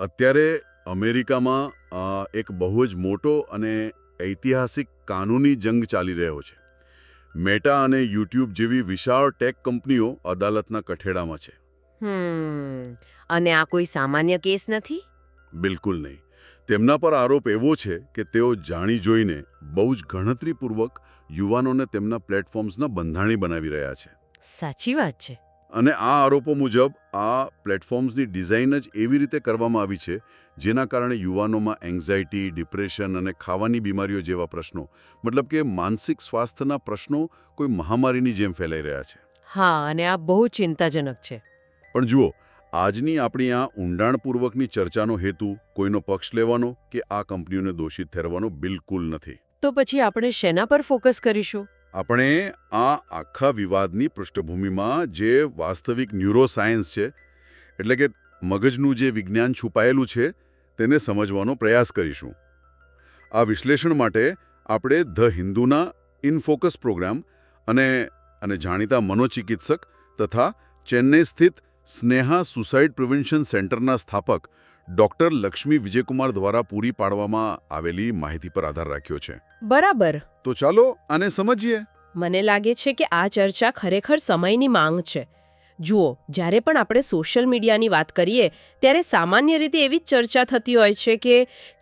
અત્યારે અમેરિકામાં એક બહુ જ મોટો અને ઐતિહાસિક કાનૂની જંગ ચાલી રહ્યો છે. મેટા અને યુટ્યુબ જેવી વિશાળ ટેક કંપનીઓ અદાલતના કઠેડામાં છે. અને આ કોઈ સામાન્ય કેસ નથી? બિલકુલ નહીં. તેમના પર આરોપ એવો છે કે તેઓ જાણી જોઈને બહુ જ ગણતરીપૂર્વક યુવાનોને તેમના પ્લેટફોર્મ્સના બંધાણી બનાવી રહ્યા છે. સાચી વાત છે. અને આ આરોપો મુજબ આ પ્લેટફોર્મ્સની ડિઝાઇન જ એવી રીતે કરવામાં આવી છે જેના કારણે યુવાનોમાં એન્ઝાઇટી, ડિપ્રેશન અને ખાવાની બીમારીઓ જેવા પ્રશ્નો, મતલબ કે માનસિક સ્વાસ્થ્યના પ્રશ્નો કોઈ મહામારીની જેમ ફેલાઈ રહ્યા છે. હા, અને આ બહુ ચિંતાજનક છે. પણ જુઓ, આજની આપણી આ ઊંડાણપૂર્વકની ચર્ચાનો હેતુ કોઈનો પક્ષ લેવાનો કે આ કંપનીઓને દોષિત ઠેરવવાનો બિલકુલ નથી. તો પછી આપણે શેના પર ફોકસ કરીશું? આપણે આ આખા વિવાદની પૃષ્ઠભૂમિમાં જે વાસ્તવિક ન્યુરોસાયન્સ છે, એટલે કે મગજનું જે વિજ્ઞાન છુપાયેલું છે, તેને સમજવાનો પ્રયાસ કરીશું. આ વિશ્લેષણ માટે આપણે ધ હિન્દુના ઇન ફોકસ પ્રોગ્રામ અને જાણીતા મનોચિકિત્સક તથા ચેન્નઈ સ્થિત સ્નેહા સુસાઇડ પ્રિવેન્શન સેન્ટરના સ્થાપક ડોક્ટર લક્ષ્મી વિજયકુમાર દ્વારા પૂરી પાડવામાં આવેલી માહિતી પર આધાર રાખ્યો છે. બરાબર. તો ચાલો આને સમજીએ. મને લાગે છે કે આ ચર્ચા ખરેખર સમયની માંગ છે. જુઓ, જ્યારે પણ આપણે સોશિયલ મીડિયાની વાત કરીએ ત્યારે સામાન્ય રીતે એવી જ ચર્ચા થતી હોય છે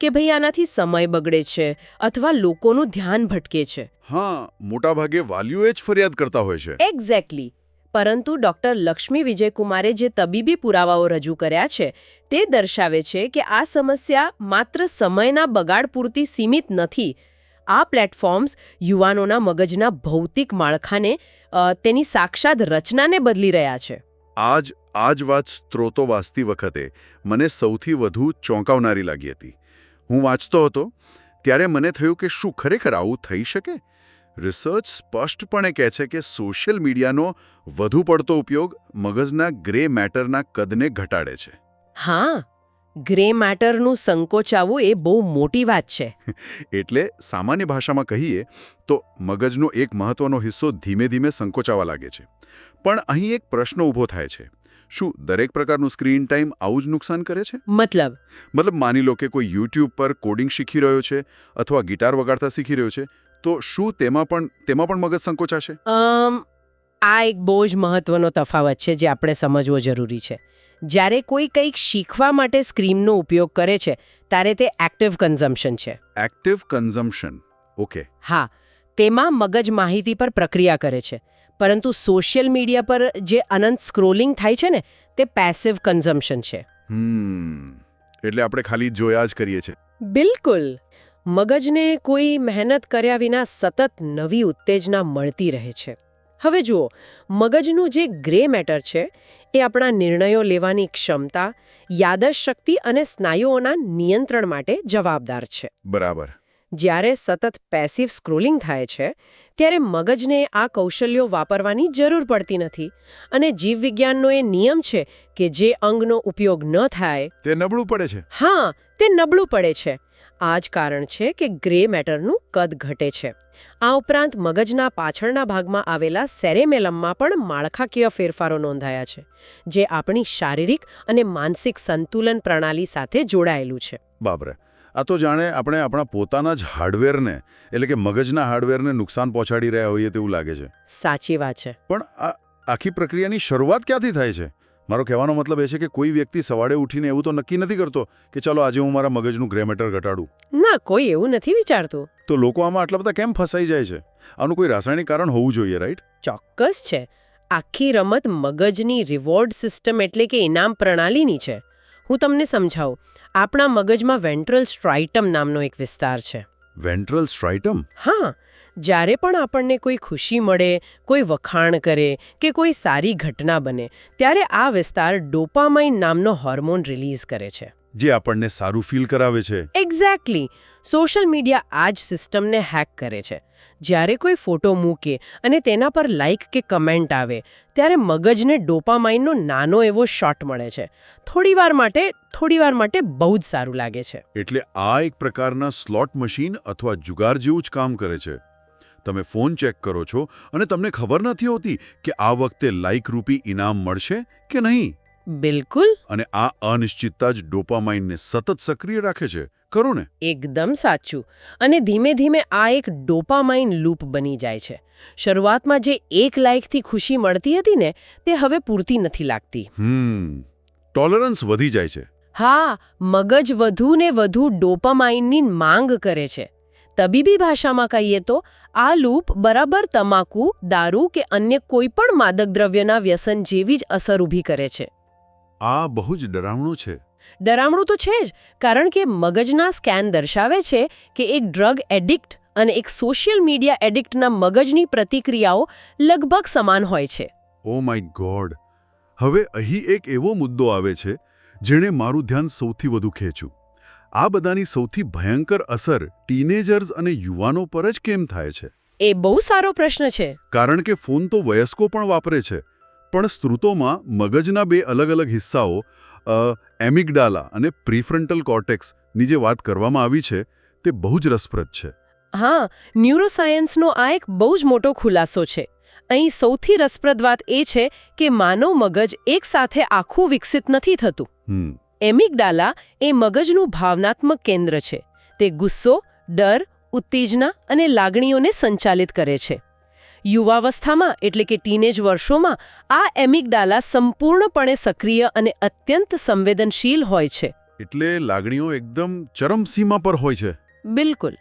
કે ભાઈ આનાથી સમય બગડે છે અથવા લોકોનું ધ્યાન ભટકે છે. હા, મોટાભાગે વાલીઓ જ ફરિયાદ કરતા હોય છે. એક્ઝેક્ટલી. પરંતુ ડોક્ટર લક્ષ્મી વિજયકુમારે જે તબીબી પુરાવાઓ રજૂ કર્યા છે તે દર્શાવે છે કે આ સમસ્યા માત્ર સમયના બગાડ પૂરતી સીમિત નથી. આ પ્લેટફોર્મ્સ યુવાનોના મગજના ભૌતિક માળખાને, તેની સાક્ષાત રચનાને બદલી રહ્યા છે. આ જ વાત સ્ત્રોતો વાંચતી વખતે મને સૌથી વધુ ચોંકાવનારી લાગી હતી. હું વાંચતો હતો ત્યારે મને થયું કે શું ખરેખર આવું થઈ શકે? રિસર્ચ સ્પષ્ટપણે કહે છે કે સોશિયલ મીડિયાનો વધુ પડતો ઉપયોગ મગજના ગ્રે મેટરના કદને ઘટાડે છે. હા, ગ્રે મેટરનું સંકોચાવું એ બહુ મોટી વાત છે. એટલે સામાન્ય ભાષામાં કહીએ તો મગજનો એક મહત્વનો હિસ્સો ધીમે ધીમે સંકોચાવા લાગે છે. પણ અહીં એક પ્રશ્ન ઊભો થાય છે. શું દરેક પ્રકારનું સ્ક્રીન ટાઈમ આવું જ નુકસાન કરે છે? મતલબ માની લો કે કોઈ યુટ્યુબ પર કોડિંગ શીખી રહ્યો છે અથવા ગિટાર વગાડતા શીખી રહ્યો છે, તો શું તેમાં પણ મગજ સંકોચાશે? આ એક બહુ જ મહત્વનો તફાવત છે જે આપણે સમજવો જરૂરી છે. જ્યારે કોઈ કંઈક શીખવા માટે સ્ક્રીનનો ઉપયોગ કરે છે ત્યારે તે એક્ટિવ કન્ઝમ્પશન છે. Active consumption, okay. હા, તેમાં મગજ માહિતી પર પ્રક્રિયા કરે છે. પરંતુ સોશિયલ મીડિયા પર જે અનંત સ્ક્રોલિંગ થાય છે ને, તે પેસિવ કન્ઝમ્પશન છે. એટલે આપણે ખાલી જોયા જ કરીએ છીએ. બિલકુલ. મગજને કોઈ મહેનત કર્યા વિના સતત નવી ઉત્તેજના મળતી રહે છે. હવે જુઓ, મગજનું જે ગ્રે મેટર છે એ આપણા નિર્ણયો લેવાની ક્ષમતા, યાદશક્તિ શક્તિ અને સ્નાયુઓના નિયંત્રણ માટે જવાબદાર છે. બરાબર. જ્યારે સતત પેસિવ સ્ક્રોલિંગ થાય છે ત્યારે મગજને આ કૌશલ્યો વાપરવાની જરૂર પડતી નથી. અને જીવવિજ્ઞાનનો એ નિયમ છે કે જે અંગનો ઉપયોગ ન થાય તે નબળું પડે છે. હા, તે નબળું પડે છે. આ જ કારણ છે કે ગ્રે મેટરનું કદ ઘટે છે. આ ઉપરાંત મગજના પાછળના ભાગમાં આવેલા સેરેમેલમમાં પણ માળખાકીય ફેરફારો નોંધાયા છે, જે આપણી શારીરિક અને માનસિક સંતુલન પ્રણાલી સાથે જોડાયેલું છે. બાબરે, આ તો જાણે આપણે આપણા પોતાના જ હાર્ડવેરને, એટલે કે મગજના હાર્ડવેરને નુકસાન પહોંચાડી રહ્યા હોઈએ તેવું લાગે છે. સાચી વાત છે. પણ આ આખી પ્રક્રિયાની શરૂઆત ક્યાંથી થાય છે? મારો કહેવાનો મતલબ એ છે કે કોઈ વ્યક્તિ સવારે ઉઠીને એવું તો નક્કી નથી કરતો કે ચાલો આજે હું મારા મગજનું ગ્રે મેટર ઘટાડું. ના, કોઈ એવું નથી વિચારતું. તો લોકો આમાં આટલા બધા કેમ ફસાઈ જાય છે? આનું કોઈ રાસાયણિક કારણ હોવું જોઈએ, રાઈટ? ચોક્કસ છે. આખી રમત મગજની રિવોર્ડ સિસ્ટમ એટલે કે ઇનામ પ્રણાલીની છે. હું તમને સમજાવું. આપણા મગજમાં વેન્ટ્રલ સ્ટ્રાઇટમ નામનો એક વિસ્તાર છે. વેન્ટ્રલ સ્ટ્રાઇટમ? હા. જ્યારે પણ આપણને કોઈ ખુશી મળે, કોઈ વખાણ કરે કે કોઈ સારી ઘટના બને, ત્યારે આ વિસ્તાર ડોપામાઇન નામનો હોર્મોન રિલીઝ કરે છે, જે આપણને સારું ફીલ કરાવે છે. એક્ઝેક્ટલી. સોશિયલ મીડિયા આ જ સિસ્ટમને હેક કરે છે. જ્યારે કોઈ ફોટો મૂકે અને તેના પર લાઇક કે કમેન્ટ આવે ત્યારે મગજને ડોપામાઇનનો નાનો એવો શોટ મળે છે. થોડીવાર માટે બહુ જ સારું લાગે છે. એટલે આ એક પ્રકારના સ્લોટ મશીન અથવા જુગાર જેવું જ કામ કરે છે. તમે ફોન ચેક કરો છો અને તમને ખબર નથી હોતી કે આ વખતે લાઇક રૂપી ઇનામ મળશે કે નહીં. બિલકુલ. અને આ અનિશ્ચિતતા જ ડોપામાઇનને સતત સક્રિય રાખે છે, ખરું ને? એકદમ સાચું. અને ધીમે ધીમે આ એક ડોપામાઇન લૂપ બની જાય છે. શરૂઆતમાં જે એક લાઇકથી ખુશી મળતી હતી ને, તે હવે પૂરતી નથી લાગતી. ટોલરન્સ વધી જાય છે. હા, મગજ વધુ ને વધુ ડોપામાઇનની માંગ કરે છે. તબીબી ભાષામાં કહીએ તો આ લૂપ બરાબર તમાકુ, દારૂ કે અન્ય કોઈપણ માદક દ્રવ્યના વ્યસન જેવી જ અસર ઊભી કરે છે. આ બહુ જ ડરામણું છે. ડરામણું તો છે જ, કારણ કે મગજના સ્કેન દર્શાવે છે કે એક ડ્રગ એડિક્ટ અને એક સોશિયલ મીડિયા એડિક્ટના મગજની પ્રતિક્રિયાઓ લગભગ સમાન હોય છે. Oh my God! હવે અહીં એક એવો મુદ્દો આવે છે જેણે મારું ધ્યાન સૌથી વધુ ખેંચ્યું. આ બધાની સૌથી ભયંકર અસર ટીનેજર્સ અને યુવાનો પર જ કેમ થાય છે? એ બહુ સારો પ્રશ્ન છે. કારણ કે ફોન તો વયસ્કો પણ વાપરે છે, પણ સ્ત્રોતોમાં મગજના બે અલગ અલગ હિસ્સાઓ એમિગડાલા અને પ્રીફ્રન્ટલ કોર્ટેક્સની જે વાત કરવામાં આવી છે તે બહુ જ રસપ્રદ છે. હા, ન્યુરોસાયન્સનો આ એક બહુ જ મોટો ખુલાસો છે. અહીં સૌથી રસપ્રદ વાત એ છે કે માનવ મગજ એકસાથે આખું વિકસિત નથી થતું. એમિગડાલા એ મગજનું ભાવનાત્મક કેન્દ્ર છે. તે ગુસ્સો, ડર, ઉત્તેજના અને લાગણીઓને સંચાલિત કરે છે. યુવાવસ્થામાં એટલે કે ટીનેજ વર્ષોમાં આ એમિગડાલા સંપૂર્ણપણે સક્રિય અને અત્યંત સંવેદનશીલ હોય છે. એટલે લાગણીઓ એકદમ ચરમસીમા પર હોય છે. બિલકુલ.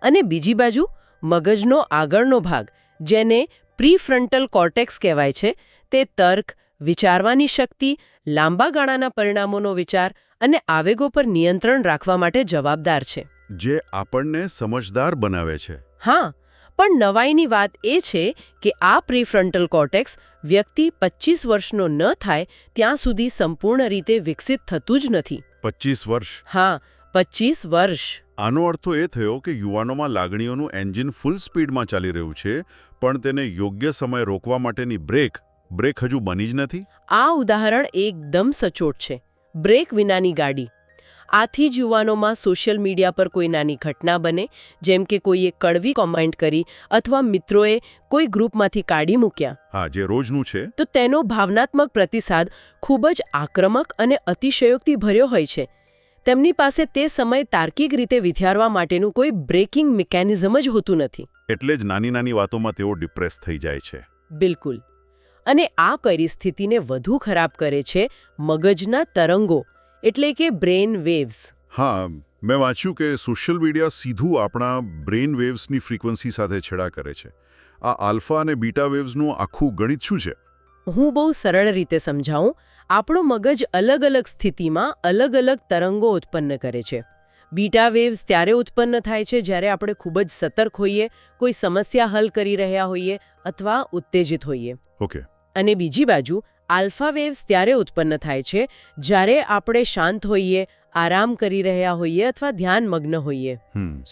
અને બીજી બાજુ મગજનો આગળનો ભાગ, જેને પ્રીફ્રન્ટલ કોર્ટેક્સ કહેવાય છે, તે તર્ક, વિચારવાની શક્તિ, લાંબા ગાળાના પરિણામોનો વિચાર અને આવેગો પર નિયંત્રણ રાખવા માટે જવાબદાર છે. જે આપણને સમજદાર બનાવે છે. હા, પણ નવાઈની વાત એ છે કે આ પ્રીફ્રન્ટલ કોર્ટેક્સ વ્યક્તિ 25 વર્ષનો ન થાય ત્યાં સુધી સંપૂર્ણ રીતે વિકસિત થતું જ નથી. 25 વર્ષ? હા, 25 વર્ષ. આનો અર્થ એ થયો કે યુવાનોમાં લાગણીઓનું એન્જિન ફૂલ સ્પીડમાં ચાલી રહ્યું છે, પણ તેને યોગ્ય સમય રોકવા માટેની બ્રેક હજુ બની જ નથી. આ ઉદાહરણ એકદમ સચોટ છે. બ્રેક વિનાની ગાડી. આથી જ યુવાનોમાં સોશિયલ મીડિયા પર કોઈ નાની ઘટના બને, જેમ કે કોઈએ કડવી કોમેન્ટ કરી અથવા મિત્રોએ કોઈ ગ્રુપમાંથી કાઢી મૂક્યા. હા, જે રોજનું છે. તો તેનો ભાવનાત્મક પ્રતિસાદ ખૂબ જ આક્રમક અને અતિશયોક્તિ ભર્યો હોય છે. તેમની પાસે તે સમય તાર્કિક રીતે વિચારવા માટેનું કોઈ બ્રેકિંગ મિકેનિઝમ જ હોતું નથી. એટલે જ નાની નાની વાતોમાં તેઓ ડિપ્રેસ થઈ જાય છે. બિલકુલ. અને આ પરિસ્થિતિને વધુ ખરાબ કરે છે મગજના તરંગો, એટલે કે બ્રેન વેવ્સ. હા, મેં વાંચ્યું કે સોશિયલ મીડિયા સીધું આપણા બ્રેન વેવ્સની ફ્રીક્વન્સી સાથે છેડા કરે છે. આ આલ્ફા અને બીટા વેવ્સનું આખું ગણિત શું છે? હું બહુ સરળ રીતે સમજાવું. આપણું મગજ અલગ અલગ સ્થિતિમાં અલગ અલગ તરંગો ઉત્પન્ન કરે છે. બીટા વેવ્સ ત્યારે ઉત્પન્ન થાય છે જ્યારે આપણે ખૂબ જ સતર્ક હોઈએ, કોઈ સમસ્યા હલ કરી રહ્યા હોઈએ અથવા ઉત્તેજિત હોઈએ. ઓકે. અને બીજી બાજુ આલ્ફા વેવ્સ ત્યારે ઉત્પન્ન થાય છે જ્યારે આપણે શાંત હોઈએ, આરામ કરી રહ્યા હોઈએ અથવા ધ્યાનમગ્ન હોઈએ.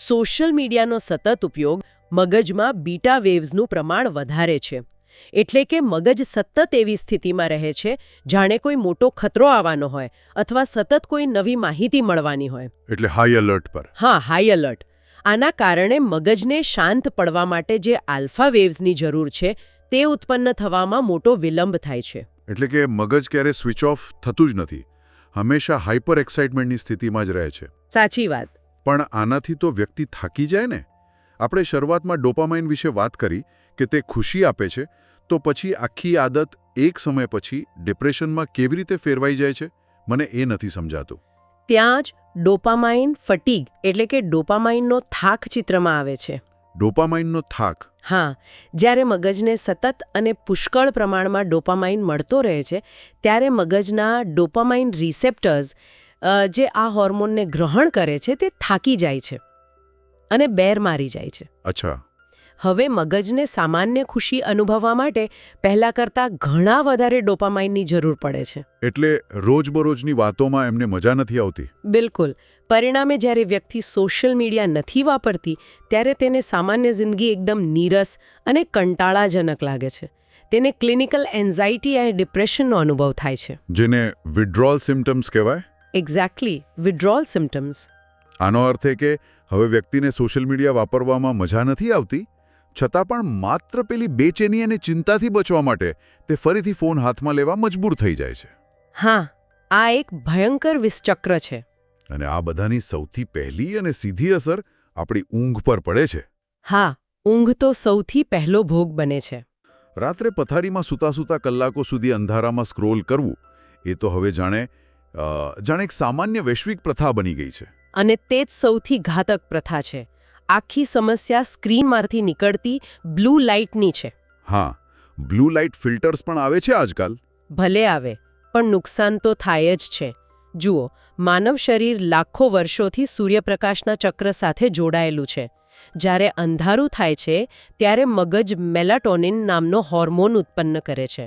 સોશિયલ મીડિયાનો સતત ઉપયોગ મગજમાં બીટા વેવ્સનું પ્રમાણ વધારે છે. એટલે કે મગજ સતત એવી સ્થિતિમાં રહે છે જાણે કોઈ મોટો ખતરો આવવાનો હોય અથવા સતત કોઈ નવી માહિતી મળવાની હોય. એટલે હાઈ એલર્ટ પર. હા, હાઈ એલર્ટ. આના કારણે મગજને શાંત પડવા માટે જે આલ્ફા વેવ્સની જરૂર છે તે ઉત્પન્ન થવામાં મોટો વિલંબ થાય છે. એટલે કે મગજ ક્યારે સ્વિચ ઓફ થતું જ નથી, હંમેશા હાઇપર એક્સાઇટમેન્ટની સ્થિતિમાં જ રહે છે. સાચી વાત. પણ આનાથી તો વ્યક્તિ થાકી જાય ને. આપણે શરૂઆતમાં ડોપામાઇન વિશે વાત કરી કે તે ખુશી આપે છે, તો પછી આખી આદત એક સમય પછી ડિપ્રેશનમાં કેવી રીતે ફેરવાઈ જાય છે, મને એ નથી સમજાતું. ત્યાં જ ડોપામાઇન ફટીગ એટલે કે ડોપામાઇનનો થાક ચિત્રમાં આવે છે. ડોપામાઇનનો થાક? હા, જ્યારે મગજને સતત અને પુષ્કળ પ્રમાણમાં ડોપામાઇન મળતો રહે છે ત્યારે મગજના ડોપામાઇન રિસેપ્ટર્સ જે આ હોર્મોનને ગ્રહણ કરે છે તે થાકી જાય છે અને બેર મારી જાય છે. અચ્છા. હવે મગજને સામાન્ય ખુશી અનુભવવા માટે પહેલા કરતાં ઘણા વધારે ડોપામાઇનની જરૂર પડે છે. એટલે રોજબરોજની વાતોમાં એમને મજા નથી આવતી. બિલકુલ. પરિણામે જ્યારે વ્યક્તિ સોશિયલ મીડિયા નથી વાપરતી ત્યારે તેને સામાન્ય જિંદગી એકદમ નીરસ અને કંટાળાજનક લાગે છે. તેને ક્લિનિકલ એન્ઝાઇટી અને ડિપ્રેશનનો અનુભવ થાય છે. જેને વિથડ્રોઅલ સિમ્પટમ્સ કહેવાય? Exactly, વિથડ્રોઅલ symptoms. આનો અર્થ એ કે હવે વ્યક્તિને સોશિયલ મીડિયા વાપરવામાં મજા નથી આવતી, છતાં પણ માત્ર પેલી બેચેની અને ચિંતાથી બચવા માટે તે ફરીથી ફોન હાથમાં લેવા મજબૂર થઈ જાય છે. હા, આ એક ભયંકર વિષચક્ર છે. અને આ બધાની સૌથી પહેલી અને સીધી અસર આપણી ઊંઘ પર પડે છે. હા, ઊંઘ તો સૌથી પહેલો ભોગ બને છે. રાત્રે પથારીમાં સૂતા કલાકો સુધી અંધારામાં સ્ક્રોલ કરવું એ તો હવે જાણે એક સામાન્ય વૈશ્વિક પ્રથા બની ગઈ છે. અને તે જ સૌથી ઘાતક પ્રથા છે. આખી સમસ્યા સ્ક્રીનમાંથી નીકળતી બ્લુ લાઇટની છે. હા, બ્લુ લાઇટ ફિલ્ટર્સ પણ આવે છે આજકાલ. ભલે આવે, પણ નુકસાન તો થાય જ છે. જુઓ, માનવ શરીર લાખો વર્ષોથી સૂર્યપ્રકાશના ચક્ર સાથે જોડાયેલું છે. જ્યારે અંધારું થાય છે ત્યારે મગજ મેલાટોનિન નામનો હોર્મોન ઉત્પન્ન કરે છે.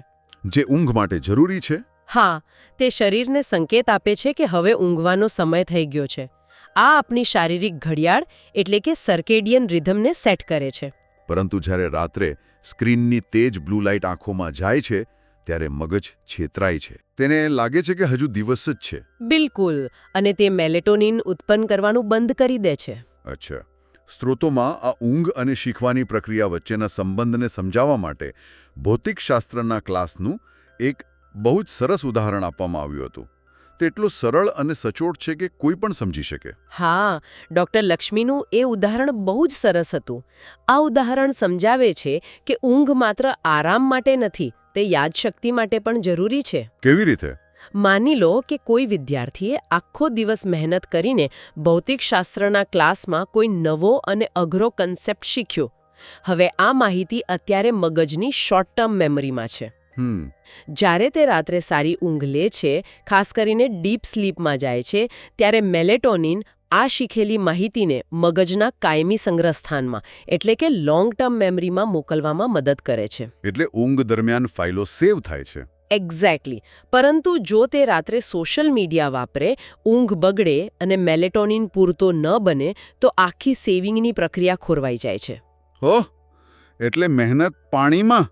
જે ઊંઘ માટે જરૂરી છે. હા, તે શરીરને સંકેત આપે છે કે હવે ઊંઘવાનો સમય થઈ ગયો છે. આ આપણી શારીરિક ઘડિયાળ એટલે કે સર્કેડિયન રિધમને સેટ કરે છે. પરંતુ જ્યારે રાત્રે સ્ક્રીનની તેજ બ્લુ લાઇટ આંખોમાં જાય છે ત્યારે મગજ છેતરાય છે. તેને લાગે છે કે હજુ દિવસ જ છે. બિલકુલ, અને તે મેલેટોનિન ઉત્પન્ન કરવાનું બંધ કરી દે છે. અચ્છા, સ્ત્રોતોમાં આ ઊંઘ અને શીખવાની પ્રક્રિયા વચ્ચેના સંબંધને સમજાવવા માટે ભૌતિકશાસ્ત્રના ક્લાસનું એક બહુ જ સરસ ઉદાહરણ આપવામાં આવ્યું હતું. તે એટલું સરળ અને સચોટ છે કે કોઈ પણ સમજી શકે. હા, ડૉક્ટર લક્ષ્મીનું એ ઉદાહરણ બહુ જ સરસ હતું. આ ઉદાહરણ સમજાવે છે કે ઊંઘ માત્ર આરામ માટે નથી, તે યાદશક્તિ માટે પણ જરૂરી છે. કેવી રીતે? માની લો કે કોઈ વિદ્યાર્થીએ આખો દિવસ મહેનત કરીને ભૌતિકશાસ્ત્રના ક્લાસમાં કોઈ નવો અને અઘરો કન્સેપ્ટ શીખ્યો. હવે આ માહિતી અત્યારે મગજની શોર્ટ ટર્મ મેમરીમાં છે. જ્યારે તે રાત્રે સારી ઊંઘ લે છે, ખાસ કરીને ડીપ સ્લીપમાં જાય છે, ત્યારે મેલેટોનિન આ શીખેલી માહિતીને મગજના કાયમી સંગ્રહસ્થાનમાં એટલે કે લોંગ ટર્મ મેમરીમાં મોકલવામાં મદદ કરે છે. એટલે ઊંઘ દરમિયાન ફાઇલો સેવ થાય છે. એક્ઝેક્ટલી. પરંતુ જો તે રાત્રે સોશિયલ મીડિયા વાપરે, ઊંઘ બગડે અને મેલેટોનિન પૂરતો ન બને તો આખી સેવિંગની પ્રક્રિયા ખોરવાઈ જાય છે. ઓહ, એટલે મહેનત પાણીમાં.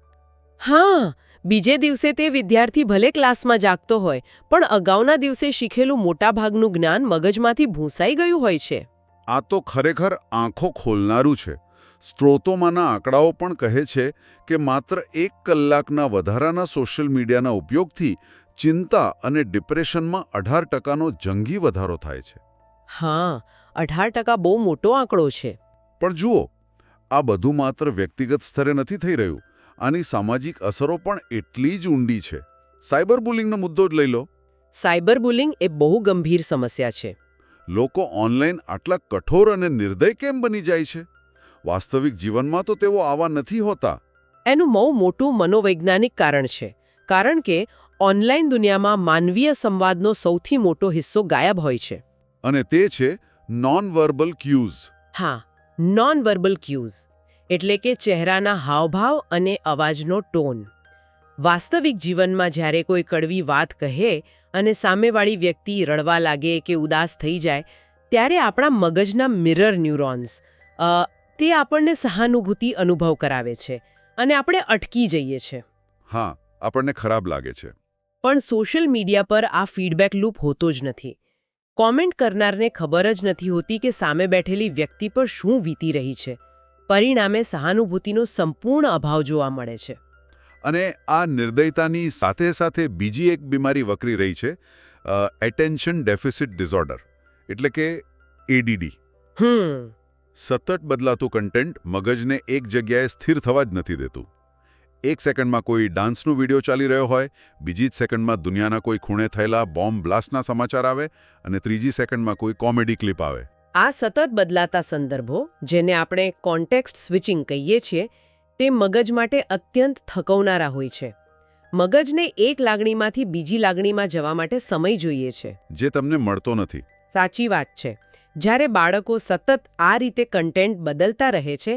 હા, બીજે દિવસે તે વિદ્યાર્થી ભલે ક્લાસમાં જાગતો હોય, પણ અગાઉના દિવસે શીખેલું મોટાભાગનું જ્ઞાન મગજમાંથી ભૂંસાઈ ગયું હોય છે. આ તો ખરેખર આંખો ખોલનારું છે. સ્ત્રોતોમાંના આંકડાઓ પણ કહે છે કે માત્ર 1 કલાકના વધારાના સોશિયલ મીડિયાના ઉપયોગથી ચિંતા અને ડિપ્રેશનમાં 18%નો જંગી વધારો થાય છે. હા, 18% બહુ મોટો આંકડો છે. પણ જુઓ, આ બધું માત્ર વ્યક્તિગત સ્તરે નથી થઈ રહ્યું. આની સામાજિક અસરો પણ એટલી જ ઊંડી છે. સાયબર બુલિંગનો મુદ્દો જ લઈ લો. સાયબર બુલિંગ એ બહુ ગંભીર સમસ્યા છે. લોકો ઓનલાઈન આટલા કઠોર અને નિર્દય કેમ બની જાય છે? વાસ્તવિક જીવનમાં તો તેઓ આવા નથી હોતા. એનું બહુ મોટું મનોવૈજ્ઞાનિક કારણ છે. કારણ કે ઓનલાઈન દુનિયામાં માનવીય સંવાદનો સૌથી મોટો હિસ્સો ગાયબ હોય છે. અને તે છે નોન વર્બલ ક્યુઝ. હા, નોન વર્બલ ક્યુઝ એટલે કે ચહેરાના હાવભાવ અને અવાજનો ટોન. વાસ્તવિક જીવનમાં જ્યારે કોઈ કડવી વાત કહે અને સામેવાળી વ્યક્તિ રડવા લાગે કે ઉદાસ થઈ જાય, ત્યારે આપણા મગજના મિરર ન્યુરોન્સ તે આપણને સહાનુભૂતિ અનુભવ કરાવે છે અને આપણે અટકી જઈએ છીએ. હા, આપણને ખરાબ લાગે છે. પણ સોશિયલ મીડિયા પર આ ફીડબેક લૂપ હોતો જ નથી. કોમેન્ટ કરનારને ખબર જ નથી હોતી કે સામે બેઠેલી વ્યક્તિ પર શું વીતી રહી છે. પરિણામે સહાનુભૂતિનો સંપૂર્ણ અભાવ જોવા મળે છે. અને આ નિર્દયતાની સાથે સાથે બીજી એક બીમારી વકરી રહી છે, એટેન્શન ડેફિસિટ ડિસઓર્ડર એટલે કે એડીડી. સતત બદલાતું કન્ટેન્ટ મગજને એક જગ્યાએ સ્થિર થવા જ નથી દેતું. 1 સેકન્ડમાં કોઈ ડાન્સનો વિડીયો ચાલી રહ્યો હોય, બીજી જ સેકન્ડમાં દુનિયાના કોઈ ખૂણે થયેલા બોમ્બ બ્લાસ્ટના સમાચાર આવે અને ત્રીજી સેકન્ડમાં કોઈ કોમેડી ક્લિપ આવે. આ સતત બદલાતા સંદર્ભો, જેને આપણે કોન્ટેક્સ્ટ સ્વિચિંગ કહીએ છીએ, તે મગજ માટે અત્યંત થકવનારા હોય છે. મગજને એક લાગણીમાંથી બીજી લાગણીમાં જવા માટે સમય જોઈએ છે, જે તમને મળતો નથી. સાચી વાત છે. જ્યારે બાળકો સતત આ રીતે કન્ટેન્ટ બદલતા રહે છે,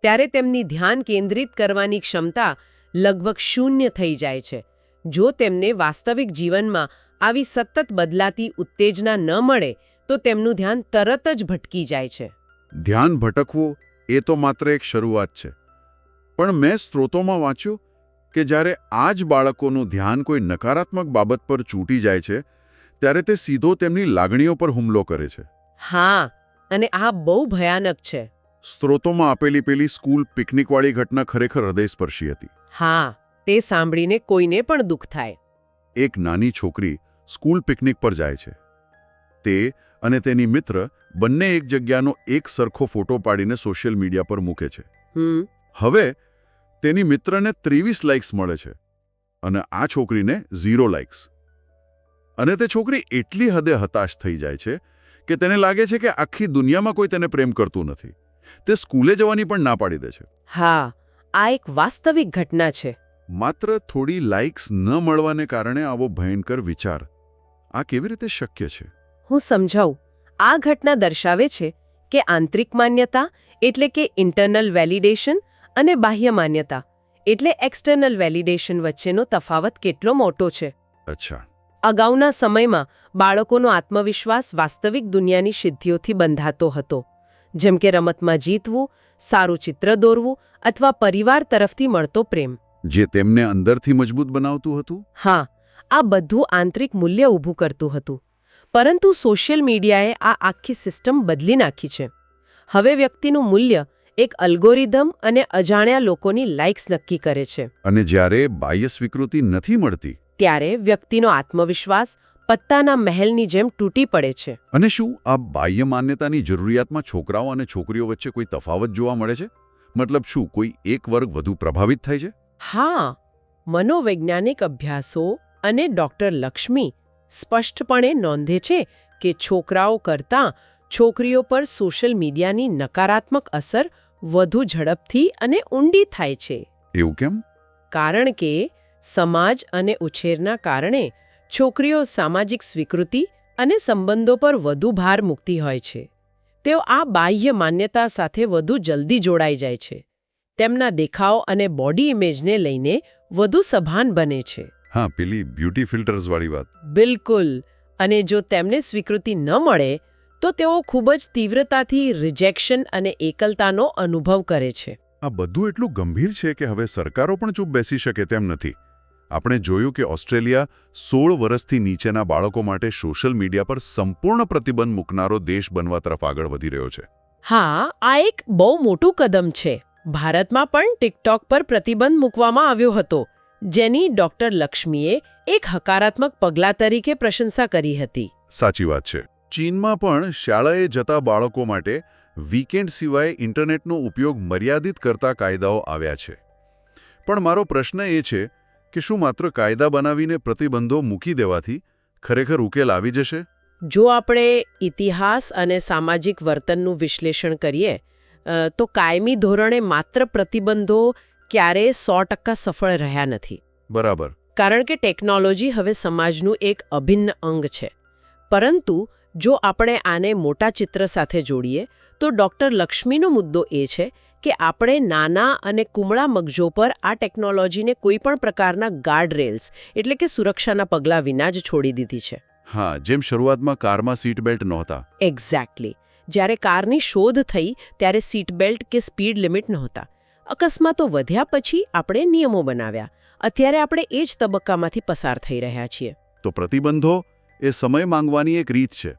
ત્યારે તેમની ધ્યાન કેન્દ્રિત કરવાની ક્ષમતા લગભગ શૂન્ય થઈ જાય છે. જો તેમને વાસ્તવિક જીવનમાં આવી સતત બદલાતી ઉત્તેજના ન મળે, તો તેમનું ધ્યાન તરત જ ભટકી જાય છે. ધ્યાન ભટકવું એ તો માત્ર એક શરૂઆત છે. પણ મેં સ્ત્રોતોમાં વાંચ્યું કે જ્યારે આ જ બાળકોનું ધ્યાન કોઈ નકારાત્મક બાબત પર ચૂંટી જાય છે, ત્યારે તે સીધો તેમની લાગણીઓ પર હુમલો કરે છે. હા, અને આ બહુ ભયાનક છે. સ્ત્રોતોમાં આપેલી પેલી સ્કૂલ પિકનિકવાળી ઘટના ખરેખર હૃદયસ્પર્શી હતી. હા, તે સાંભળીને કોઈને પણ દુઃખ થાય. એક નાની છોકરી સ્કૂલ પિકનિક પર જાય છે. તે અને તેની મિત્ર બંને એક જગ્યાનો એક સરખો ફોટો પાડીને સોશિયલ મીડિયા પર મૂકે છે. હવે તેની મિત્રને 23 લાઇક્સ મળે છે અને આ છોકરીને 0 લાઇક્સ. અને તે છોકરી એટલી હદે હતાશ થઈ જાય છે કે તેને લાગે છે કે આખી દુનિયામાં કોઈ તેને પ્રેમ કરતું નથી. તે સ્કૂલે જવાની પણ ના પાડી દે છે. હા, આ એક વાસ્તવિક ઘટના છે. માત્ર થોડી લાઇક્સ ન મળવાને કારણે આવો ભયંકર વિચાર, આ કેવી રીતે શક્ય છે? હું સમજાવું. આ ઘટના દર્શાવે છે કે આંતરિક માન્યતા એટલે કે ઇન્ટરનલ વેલિડેશન અને બાહ્ય માન્યતા એટલે એક્સટર્નલ વેલિડેશન વચ્ચેનો તફાવત કેટલો મોટો છે. અચ્છા. અગાઉના સમયમાં બાળકોનો આત્મવિશ્વાસ વાસ્તવિક દુનિયાની સિદ્ધિઓથી બંધાતો હતો, જેમ કે રમતમાં જીતવું, સારું ચિત્ર દોરવું અથવા પરિવાર તરફથી મળતો પ્રેમ, જે તેમને અંદરથી મજબૂત બનાવતું હતું. હા, આ બધું આંતરિક મૂલ્ય ઊભું કરતું હતું. પરંતુ સોશિયલ મીડિયાએ આ આખી સિસ્ટમ બદલી નાખી છે. હવે વ્યક્તિનું મૂલ્ય એક અલ્ગોરિધમ અને અજાણ્યા લોકોની લાઇક્સ નક્કી કરે છે. અને જ્યારે બાહ્ય સ્વીકૃતિ નથી મળતી, ત્યારે વ્યક્તિનો આત્મવિશ્વાસ પત્તાના મહેલની જેમ તૂટી પડે છે. અને શું આ બાહ્ય માન્યતાની જરૂરિયાતમાં છોકરાઓ અને છોકરીઓ વચ્ચે કોઈ તફાવત જોવા મળે છે? મતલબ શું કોઈ એક વર્ગ વધુ પ્રભાવિત થાય છે? હા, મનોવૈજ્ઞાનિક અભ્યાસો અને ડૉક્ટર લક્ષ્મી સ્પષ્ટપણે નોંધે છે કે છોકરાઓ કરતાં છોકરીઓ પર સોશિયલ મીડિયાની નકારાત્મક અસર વધુ ઝડપથી અને ઊંડી થાય છે. એવું કેમ? કારણ કે સમાજ અને ઉછેરના કારણે છોકરીઓ સામાજિક સ્વીકૃતિ અને સંબંધો પર વધુ ભાર મૂકતી હોય છે. તેઓ આ બાહ્ય માન્યતા સાથે વધુ જલ્દી જોડાઈ જાય છે. તેમના દેખાવ અને બોડી ઇમેજને લઈને વધુ સભાન બને છે. હા, પેલી બ્યુટી ફિલ્ટર્સવાળી વાત. બિલકુલ. અને જો તેમને સ્વીકૃતિ ન મળે તો તેઓ ખૂબ જ તીવ્રતાથી રિજેક્શન અને એકલતાનો અનુભવ કરે છે. આ બધું એટલું ગંભીર છે કે હવે સરકારો પણ ચૂપ બેસી શકે તેમ નથી. આપણે જોયું કે ઓસ્ટ્રેલિયા 16 વર્ષથી નીચેના બાળકો માટે સોશિયલ મીડિયા પર સંપૂર્ણ પ્રતિબંધ મૂકનારો દેશ બનવા તરફ આગળ વધી રહ્યો છે. હા, આ એક બહુ મોટું કદમ છે. ભારતમાં પણ ટિકટોક પર પ્રતિબંધ મૂકવામાં આવ્યો હતો, જેની ડૉક્ટર લક્ષ્મીએ એક હકારાત્મક પગલાં તરીકે પ્રશંસા કરી હતી. સાચી વાત છે. ચીનમાં પણ શાળાએ જતા બાળકો માટે વીકેન્ડ સિવાય ઇન્ટરનેટનો ઉપયોગ મર્યાદિત કરતા કાયદાઓ આવ્યા છે. પણ મારો પ્રશ્ન એ છે કે શું માત્ર કાયદા બનાવીને પ્રતિબંધો મૂકી દેવાથી ખરેખર ઉકેલ આવી જશે? જો આપણે ઇતિહાસ અને સામાજિક વર્તનનું વિશ્લેષણ કરીએ તો કાયમી ધોરણે માત્ર પ્રતિબંધો ક્યારેય 100% સફળ રહ્યા નથી. બરાબર. કારણ કે ટેકનોલોજી હવે સમાજનું એક અભિન્ન અંગ છે. પરંતુ જો આપણે આને મોટા ચિત્ર સાથે જોડીએ તો ડૉક્ટર લક્ષ્મીનો મુદ્દો એ છે કે આપણે નાના અને કુમળા મગજો પર આ ટેકનોલોજીને કોઈપણ પ્રકારના ગાર્ડ રેલ્સ એટલે કે સુરક્ષાના પગલાં વિના જ છોડી દીધી છે. હા, જેમ શરૂઆતમાં કારમાં સીટ બેલ્ટ નહોતા. એક્ઝેક્ટલી. જ્યારે કારની શોધ થઈ ત્યારે સીટ બેલ્ટ કે સ્પીડ લિમિટ નહોતા. અકસ્માતો વધ્યા પછી આપણે નિયમો બનાવ્યા. અત્યારે આપણે એ જ તબક્કામાંથી પસાર થઈ રહ્યા છીએ. તો પ્રતિબંધો એ સમય માંગવાની એક રીત છે.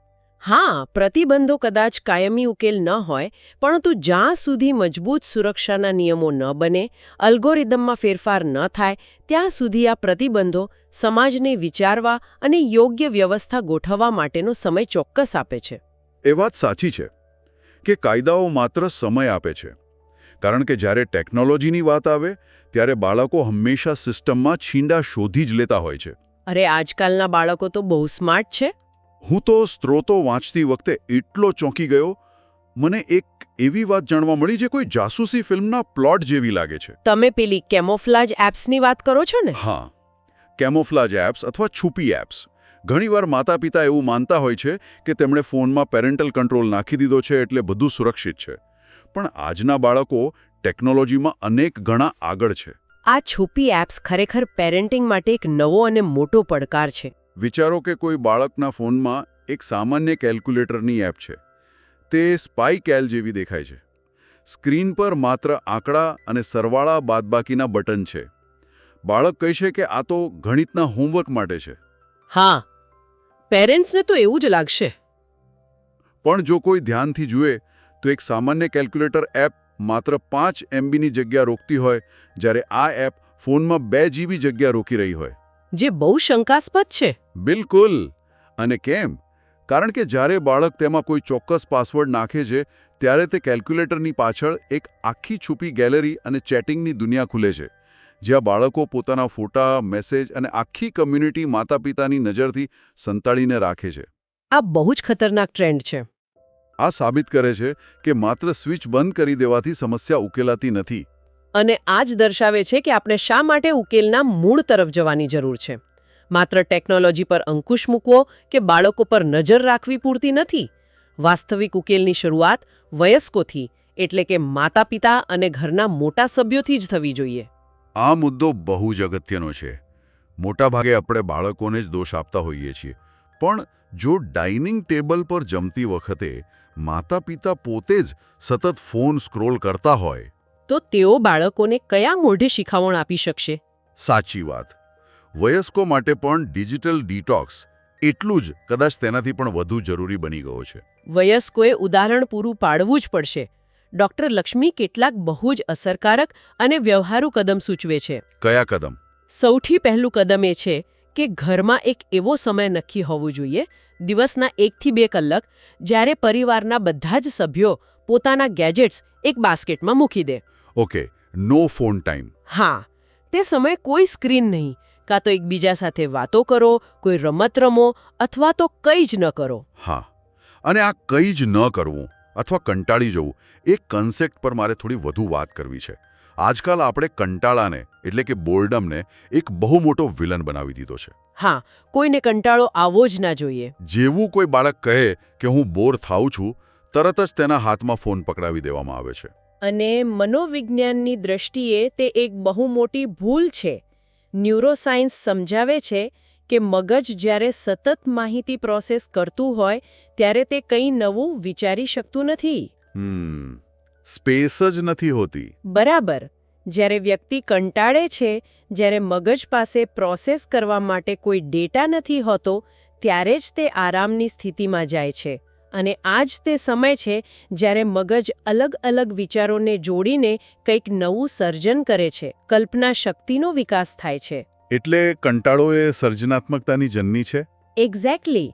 હા, પ્રતિબંધો કદાચ કાયમી ઉકેલ ન હોય, પરંતુ જ્યાં સુધી મજબૂત સુરક્ષાના નિયમો ન બને, અલ્ગોરિધમમાં ફેરફાર ન થાય, ત્યાં સુધી આ પ્રતિબંધો સમાજને વિચારવા અને યોગ્ય વ્યવસ્થા ગોઠવવા માટેનો સમય ચોક્કસ આપે છે. એ વાત સાચી છે કે કાયદાઓ માત્ર સમય આપે છે. કારણ કે જ્યારે ટેકનોલોજીની વાત આવે ત્યારે બાળકો હંમેશા સિસ્ટમમાં છીંડા શોધી જ લેતા હોય છે. અરે, આજકાલના બાળકો તો બહુ સ્માર્ટ છે. હું તો સ્ત્રોતો વાંચતી વખતે એટલો ચોંકી ગયો. મને એક એવી વાત જાણવા મળી જે કોઈ જાસૂસી ફિલ્મના પ્લોટ જેવી લાગે છે. તમે પેલી કેમોફ્લાજ એપ્સની વાત કરો છો ને? હા, કેમોફ્લાજ એપ્સ અથવા છુપી એપ્સ. ઘણીવાર માતા-પિતા એવું માનતા હોય છે કે તેમણે ફોનમાં પેરેન્ટલ કંટ્રોલ નાખી દીધો છે એટલે બધું સુરક્ષિત છે. પણ આજના બાળકો ટેકનોલોજીમાં અનેક ગણા આગળ છે. આ છુપી એપ્સ ખરેખર પેરેન્ટિંગ માટે એક નવો અને મોટો પડકાર છે. વિચારો કે કોઈ બાળકના ફોનમાં એક સામાન્ય કેલ્ક્યુલેટરની એપ છે. તે સ્પાય કેલ જેવી દેખાય છે. સ્ક્રીન પર માત્ર આંકડા અને સરવાળા બાદબાકીના બટન છે. બાળક કહે છે કે આ તો ગણિતના હોમવર્ક માટે છે. હા, પેરેન્ટ્સને તો એવું જ લાગશે. પણ જો કોઈ ધ્યાનથી જુએ તો એક સામાન્ય કેલ્ક્યુલેટર એપ માત્ર 5 MBની જગ્યા રોકતી હોય, જ્યારે આ એપ ફોનમાં 2 GB જગ્યા રોકી રહી હોય. જે બહુ શંકાસ્પદ છે. બિલકુલ. અને કેમ? કારણ કે જ્યારે બાળક તેમાં કોઈ ચોક્કસ પાસવર્ડ નાખે છે ત્યારે તે કેલ્ક્યુલેટરની પાછળ એક આખી છુપી ગેલેરી અને ચેટિંગની દુનિયા ખુલે છે, જ્યાં બાળકો પોતાના ફોટા, મેસેજ અને આખી કમ્યુનિટી માતા-પિતાની નજરથી સંતાડીને રાખે છે. આ બહુ જ ખતરનાક ટ્રેન્ડ છે. આ સાબિત કરે છે કે માત્ર સ્વિચ બંધ કરી દેવાથી સમસ્યા ઉકેલાતી નથી. અને આ જ દર્શાવે છે કે આપણે શા માટે ઉકેલના મૂળ તરફ જવાની જરૂર છે. માત્ર ટેકનોલોજી પર અંકુશ મૂકવો કે બાળકો પર નજર રાખવી પૂરતી નથી. વાસ્તવિક ઉકેલની શરૂઆત વયસ્કોથી, એટલે કે માતા-પિતા અને ઘરના મોટા સભ્યોથી જ થવી જોઈએ. આ મુદ્દો બહુ જ અગત્યનો છે. મોટાભાગે આપણે બાળકોને જ દોષ આપતા હોઈએ છીએ, પણ જો ડાઇનિંગ ટેબલ પર જમતી વખતે માતા-પિતા પોતે જ સતત ફોન સ્ક્રોલ કરતા હોય, તો તેઓ બાળકોને કયા મોઢે શિખામણ આપી શકશે? સાચી વાત. વયસ્કો માટે પણ ડિજિટલ ડિટોક્સ એટલું જ, કદાચ તેનાથી પણ વધુ જરૂરી બની ગયો છે. વયસ્કોએ ઉદાહરણ પૂરું પાડવું જ પડશે. ડોક્ટર લક્ષ્મી કેટલાક બહુ જ અસરકારક અને વ્યવહારુ કદમ સૂચવે છે. કયા કદમ? સૌથી પહેલું કદમ એ છે કે ઘરમાં એક એવો સમય નક્કી હોવો જોઈએ, દિવસના 1 થી 2 કલાક, જ્યારે પરિવારના બધા જ સભ્યો પોતાના ગેજેટ્સ એક બાસ્કેટમાં મૂકી દે. ઓકે, નો ફોન ટાઈમ. હા, તે સમયે કોઈ સ્ક્રીન નહીં, કાં તો એકબીજા સાથે વાતો કરો, કોઈ રમત રમો, અથવા તો કંઈ જ ન કરો. હા, અને આ કંઈ જ ન કરવું અથવા કંટાળી જવું, એ કન્સેપ્ટ પર મારે થોડી વધુ વાત કરવી છે. આજકાલ આપણે કંટાળાને, એટલે કે બોર્ડમને, એક બહુ મોટો વિલન બનાવી દીધો છે. હા, કોઈને કંટાળો આવવો જ ના જોઈએ. જેવું કોઈ બાળક કહે કે હું બોર થાઉં છું, તરત જ તેના હાથમાં ફોન પકડાવી દેવામાં આવે છે. અને મનોવિજ્ઞાનની દ્રષ્ટિએ તે એક બહુ મોટી ભૂલ છે. ન્યુરોસાયન્સ સમજાવે છે કે મગજ જ્યારે સતત માહિતી પ્રોસેસ કરતું હોય ત્યારે તે કંઈ નવું વિચારી શકતું નથી. સ્પેસ જ નથી હોતી. બરાબર. જ્યારે વ્યક્તિ કંટાળે છે, જ્યારે મગજ પાસે પ્રોસેસ કરવા માટે કોઈ ડેટા નથી હોતો, ત્યારે જ તે આરામની સ્થિતિમાં જાય છે. અને આ જ તે સમય છે જ્યારે મગજ અલગ અલગ વિચારોને જોડીને કંઈક નવું સર્જન કરે છે, કલ્પના શક્તિનો વિકાસ થાય છે. એટલે કંટાળો એ સર્જનાત્મકતાની જનની છે? એક્ઝેક્ટલી.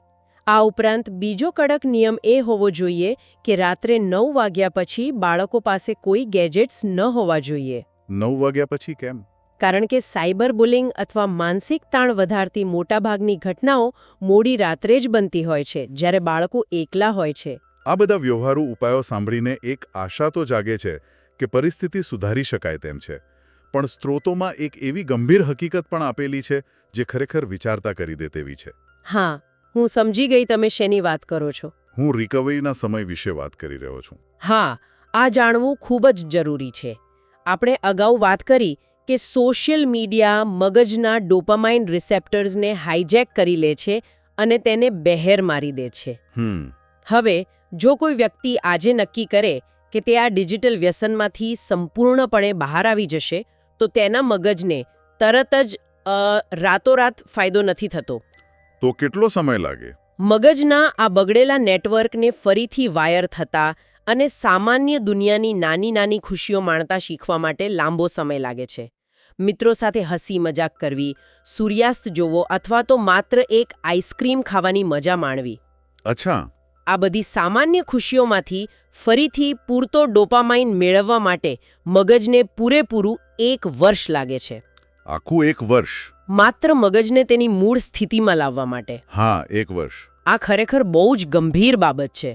આ ઉપરાંત બીજો કડક નિયમ એ હોવો જોઈએ કે રાત્રે 9 વાગ્યા પછી બાળકો પાસે કોઈ ગેજેટ્સ ન હોવા જોઈએ. 9 વાગ્યા પછી કેમ? કારણ કે સાયબર બુલિંગ અથવા માનસિક તાણ વધારતી મોટાભાગની ઘટનાઓ મોડી રાત્રે જ બનતી હોય છે, જ્યારે બાળકો એકલા હોય છે. આ બધા વ્યવહારુ ઉપાયો સાંભળીને એક આશા તો જાગે છે કે પરિસ્થિતિ સુધારી શકાય તેમ છે, પણ સ્ત્રોતોમાં એક એવી ગંભીર હકીકત પણ આપેલી છે જે ખરેખર વિચારતા કરી દે તેવી છે. હા, હું સમજી ગઈ તમે શેની વાત કરો છો. હું રિકવરીના સમય વિશે વાત કરી રહ્યો છું. હા, આ જાણવું ખૂબ જ જરૂરી છે. આપણે અગાઉ વાત કરી કે સોશિયલ મીડિયા મગજના ડોપામાઇન રિસેપ્ટર્સને હાઇજેક કરી લે છે અને તેને બહેર મારી દે છે. હવે જો કોઈ વ્યક્તિ આજે નક્કી કરે કે તે આ ડિજિટલ વ્યસનમાંથી સંપૂર્ણપણે બહાર આવી જશે, તો તેના મગજને તરત જ રાતોરાત ફાયદો નથી થતો. તો કેટલો સમય લાગે? મગજના આ બગડેલા નેટવર્કને ફરીથી વાયર થતા અને સામાન્ય દુનિયાની નાની નાની ખુશીઓ માણતા શીખવા માટે લાંબો સમય લાગે છે. મિત્રો સાથે હસી મજાક કરવી, સૂર્યાસ્ત જોવો અથવા તો માત્ર એક આઈસ્ક્રીમ ખાવાની મજા માણવી. અચ્છા. આ બધી સામાન્ય ખુશીઓમાંથી ફરીથી પૂરતો ડોપામાઇન મેળવવા માટે મગજને પૂરેપૂરું 1 વર્ષ લાગે છે. આખું 1 વર્ષ? માત્ર મગજને તેની મૂળ સ્થિતિમાં લાવવા માટે. હા, 1 વર્ષ. આ ખરેખર બહુ જ ગંભીર બાબત છે.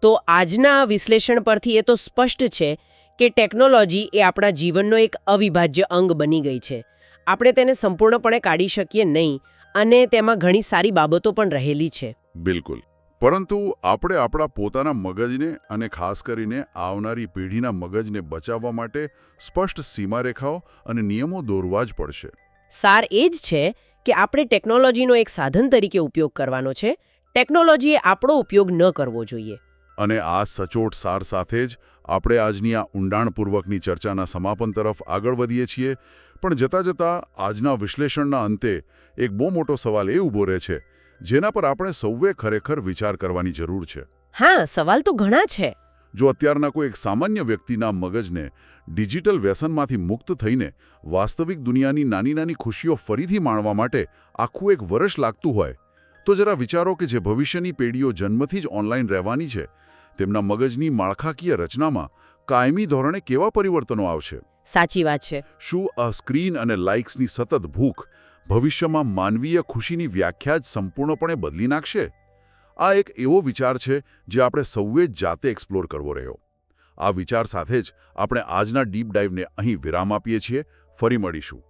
તો આજના વિશ્લેષણ પરથી એ તો સ્પષ્ટ છે કે ટેકનોલોજી એ આપણા જીવનનો એક અવિભાજ્ય અંગ બની ગઈ છે. આપણે તેને સંપૂર્ણપણે કાઢી શકીએ નહીં અને તેમાં ઘણી સારી બાબતો પણ રહેલી છે. બિલકુલ. પરંતુ આપણે આપણા પોતાના મગજને અને ખાસ કરીને આવનારી પેઢીના મગજને બચાવવા માટે સ્પષ્ટ સીમારેખાઓ અને નિયમો દોરવા જ પડશે. સાર એ જ છે કે આપણે ટેકનોલોજીનો એક સાધન તરીકે ઉપયોગ કરવાનો છે. ટેકનોલોજીએ આપણો ઉપયોગ ન કરવો જોઈએ. અને આ સચોટ સાર સાથે જ આપણે આજની આ ઊંડાણપૂર્વકની ચર્ચાના સમાપન તરફ આગળ વધીએ છીએ. પણ જતાં જતાં આજના વિશ્લેષણના અંતે એક બહુ મોટો સવાલ એ ઊભો રહે છે, જેના પર આપણે સૌએ ખરેખર વિચાર કરવાની જરૂર છે. હા, સવાલ તો ઘણા છે. જો અત્યારના કોઈ એક સામાન્ય વ્યક્તિના મગજને ડિજિટલ વ્યસનમાંથી મુક્ત થઈને વાસ્તવિક દુનિયાની નાની નાની ખુશીઓ ફરીથી માણવા માટે આખું એક વર્ષ લાગતું હોય તો જરા વિચારો કે જે ભવિષ્યની પેઢીઓ જન્મથી જ ઓનલાઈન રહેવાની છે તેમના મગજની માળખાકીય રચનામાં કાયમી ધોરણે કેવા પરિવર્તનો આવશે. સાચી વાત છે. શું આ સ્ક્રીન અને લાઇક્સની સતત ભૂખ ભવિષ્યમાં માનવીય ખુશીની વ્યાખ્યા જ સંપૂર્ણપણે બદલી નાખશે? આ એક એવો વિચાર છે જે આપણે સૌએ જ જાતે એક્સપ્લોર કરવો રહ્યો. આ વિચાર સાથે જ આપણે આજના ડીપ ડાઇવને અહીં વિરામ આપીએ છીએ. ફરી મળીશું.